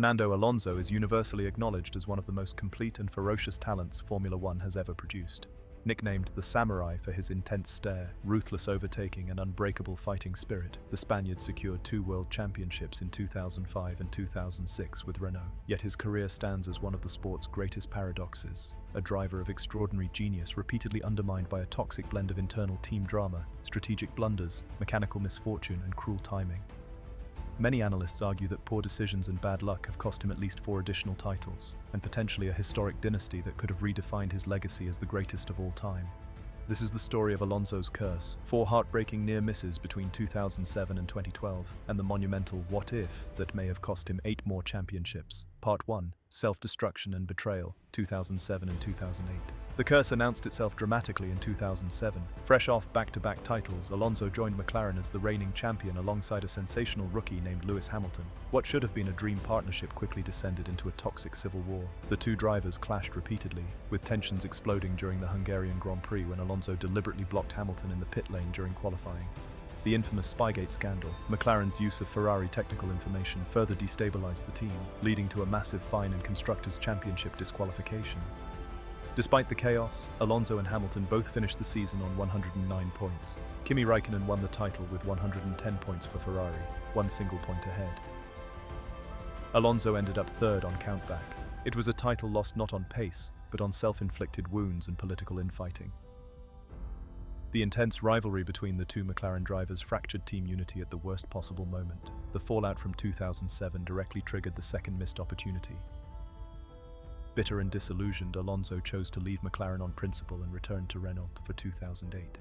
Fernando Alonso is universally acknowledged as one of the most complete and ferocious talents Formula One has ever produced. Nicknamed the Samurai for his intense stare, ruthless overtaking and unbreakable fighting spirit, the Spaniard secured 2 world championships in 2005 and 2006 with Renault. Yet his career stands as one of the sport's greatest paradoxes, a driver of extraordinary genius repeatedly undermined by a toxic blend of internal team drama, strategic blunders, mechanical misfortune and cruel timing. Many analysts argue that poor decisions and bad luck have cost him at least 4 additional titles, and potentially a historic dynasty that could have redefined his legacy as the greatest of all time. This is the story of Alonso's curse, 4 heartbreaking near misses between 2007 and 2012, and the monumental what if that may have cost him 8 more championships. Part 1, Self-Destruction and Betrayal, 2007 and 2008. The curse announced itself dramatically in 2007. Fresh off back-to-back titles, Alonso joined McLaren as the reigning champion alongside a sensational rookie named Lewis Hamilton. What should have been a dream partnership quickly descended into a toxic civil war. The 2 drivers clashed repeatedly, with tensions exploding during the Hungarian Grand Prix when Alonso deliberately blocked Hamilton in the pit lane during qualifying. The infamous Spygate scandal, McLaren's use of Ferrari technical information, further destabilized the team, leading to a massive fine and Constructors' Championship disqualification. Despite the chaos, Alonso and Hamilton both finished the season on 109 points. Kimi Räikkönen won the title with 110 points for Ferrari, 1 single point ahead. Alonso ended up 3rd on countback. It was a title lost not on pace, but on self-inflicted wounds and political infighting. The intense rivalry between the 2 McLaren drivers fractured team unity at the worst possible moment. The fallout from 2007 directly triggered the second missed opportunity. Bitter and disillusioned, Alonso chose to leave McLaren on principle and returned to Renault for 2008.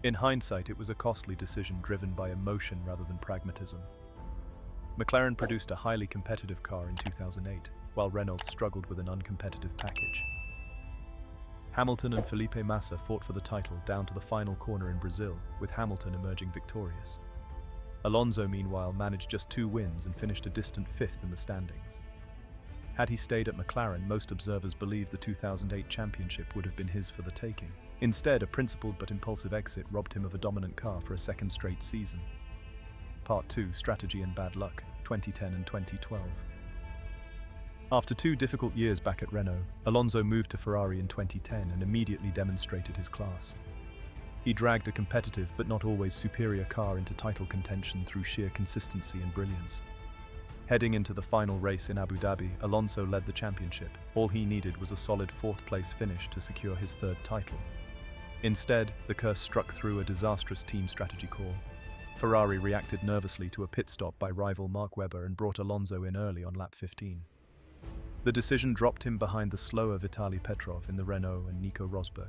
In hindsight, it was a costly decision driven by emotion rather than pragmatism. McLaren produced a highly competitive car in 2008, while Renault struggled with an uncompetitive package. Hamilton and Felipe Massa fought for the title down to the final corner in Brazil, with Hamilton emerging victorious. Alonso, meanwhile, managed just 2 wins and finished a distant 5th in the standings. Had he stayed at McLaren, most observers believed the 2008 championship would have been his for the taking. Instead, a principled but impulsive exit robbed him of a dominant car for a second straight season. Part 2, Strategy and Bad Luck, 2010 and 2012. After 2 difficult years back at Renault, Alonso moved to Ferrari in 2010 and immediately demonstrated his class. He dragged a competitive but not always superior car into title contention through sheer consistency and brilliance. Heading into the final race in Abu Dhabi, Alonso led the championship. All he needed was a solid 4th place finish to secure his 3rd title. Instead, the curse struck through a disastrous team strategy call. Ferrari reacted nervously to a pit stop by rival Mark Webber and brought Alonso in early on lap 15. The decision dropped him behind the slower Vitaly Petrov in the Renault and Nico Rosberg.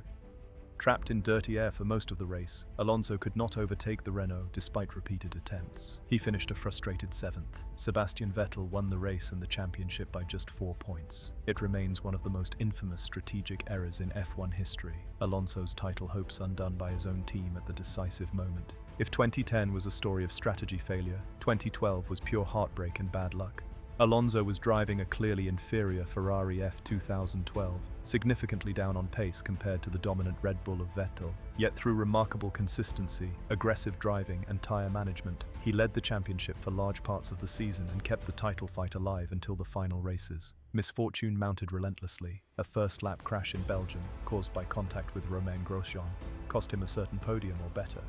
Trapped in dirty air for most of the race, Alonso could not overtake the Renault despite repeated attempts. He finished a frustrated 7th. Sebastian Vettel won the race and the championship by just 4 points. It remains one of the most infamous strategic errors in F1 history. Alonso's title hopes undone by his own team at the decisive moment. If 2010 was a story of strategy failure, 2012 was pure heartbreak and bad luck. Alonso was driving a clearly inferior Ferrari F2012, significantly down on pace compared to the dominant Red Bull of Vettel. Yet through remarkable consistency, aggressive driving and tyre management, he led the championship for large parts of the season and kept the title fight alive until the final races. Misfortune mounted relentlessly. A first-lap crash in Belgium, caused by contact with Romain Grosjean, cost him a certain podium or better.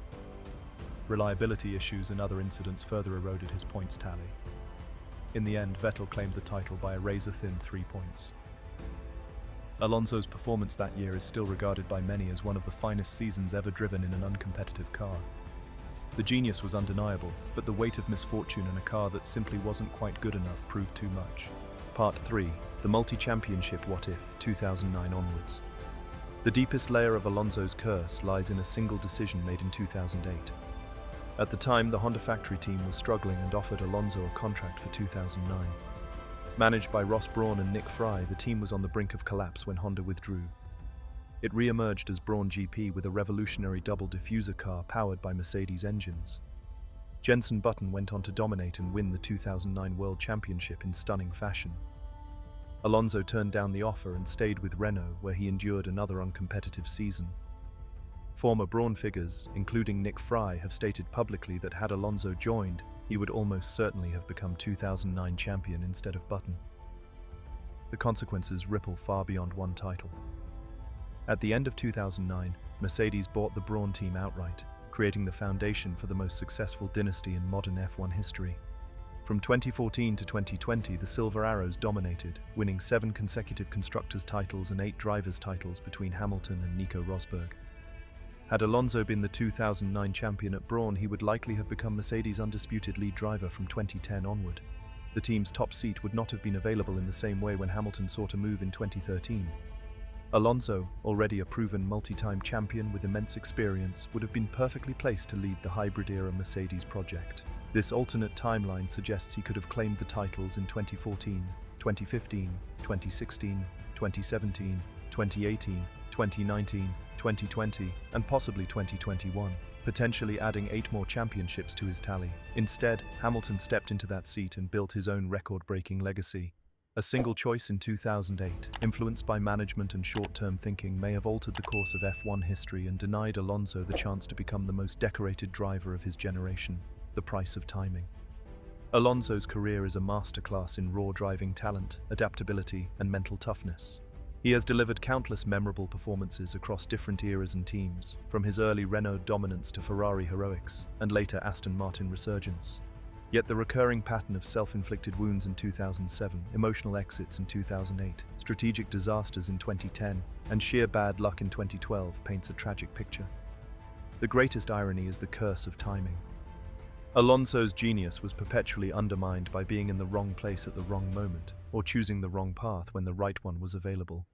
Reliability issues and other incidents further eroded his points tally. In the end, Vettel claimed the title by a razor-thin 3 points. Alonso's performance that year is still regarded by many as one of the finest seasons ever driven in an uncompetitive car. The genius was undeniable, but the weight of misfortune in a car that simply wasn't quite good enough proved too much. Part 3, the multi-championship what if, 2009 onwards. The deepest layer of Alonso's curse lies in a single decision made in 2008. At the time, the Honda factory team was struggling and offered Alonso a contract for 2009. Managed by Ross Brawn and Nick Fry, the team was on the brink of collapse when Honda withdrew. It re-emerged as Brawn GP with a revolutionary double diffuser car powered by Mercedes engines. Jenson Button went on to dominate and win the 2009 World Championship in stunning fashion. Alonso turned down the offer and stayed with Renault, where he endured another uncompetitive season. Former Brawn figures, including Nick Fry, have stated publicly that had Alonso joined, he would almost certainly have become 2009 champion instead of Button. The consequences ripple far beyond one title. At the end of 2009, Mercedes bought the Brawn team outright, creating the foundation for the most successful dynasty in modern F1 history. From 2014 to 2020, the Silver Arrows dominated, winning 7 consecutive constructors' titles and 8 drivers' titles between Hamilton and Nico Rosberg. Had Alonso been the 2009 champion at Brawn, he would likely have become Mercedes' undisputed lead driver from 2010 onward. The team's top seat would not have been available in the same way when Hamilton sought a move in 2013. Alonso, already a proven multi-time champion with immense experience, would have been perfectly placed to lead the hybrid-era Mercedes project. This alternate timeline suggests he could have claimed the titles in 2014, 2015, 2016, 2017, 2018, 2019, 2020, and possibly 2021, potentially adding 8 more championships to his tally. Instead, Hamilton stepped into that seat and built his own record-breaking legacy. A single choice in 2008, influenced by management and short-term thinking, may have altered the course of F1 history and denied Alonso the chance to become the most decorated driver of his generation. The price of timing. Alonso's career is a masterclass in raw driving talent, adaptability, and mental toughness. He has delivered countless memorable performances across different eras and teams, from his early Renault dominance to Ferrari heroics, and later Aston Martin resurgence. Yet the recurring pattern of self-inflicted wounds in 2007, emotional exits in 2008, strategic disasters in 2010, and sheer bad luck in 2012 paints a tragic picture. The greatest irony is the curse of timing. Alonso's genius was perpetually undermined by being in the wrong place at the wrong moment, or choosing the wrong path when the right one was available.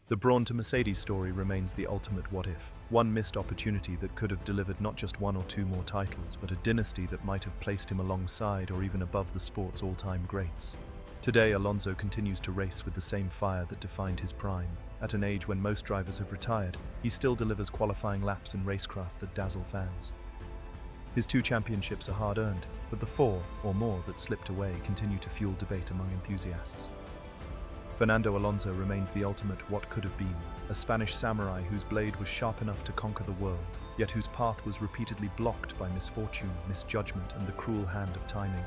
The Brawn to Mercedes story remains the ultimate what-if, one missed opportunity that could have delivered not just 1 or 2 more titles, but a dynasty that might have placed him alongside or even above the sport's all-time greats. Today, Alonso continues to race with the same fire that defined his prime. At an age when most drivers have retired, he still delivers qualifying laps and racecraft that dazzle fans. His 2 championships are hard-earned, but the 4 or more that slipped away continue to fuel debate among enthusiasts. Fernando Alonso remains the ultimate what could have been, a Spanish samurai whose blade was sharp enough to conquer the world, yet whose path was repeatedly blocked by misfortune, misjudgment, and the cruel hand of timing.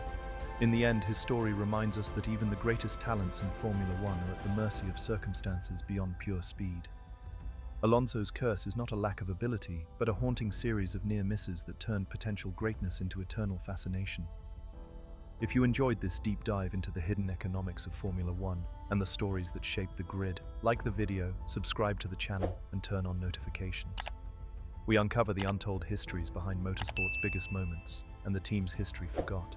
In the end, his story reminds us that even the greatest talents in Formula One are at the mercy of circumstances beyond pure speed. Alonso's curse is not a lack of ability, but a haunting series of near misses that turned potential greatness into eternal fascination. If you enjoyed this deep dive into the hidden economics of Formula One and the stories that shaped the grid, like the video, subscribe to the channel, and turn on notifications. We uncover the untold histories behind motorsport's biggest moments and the team's history forgot.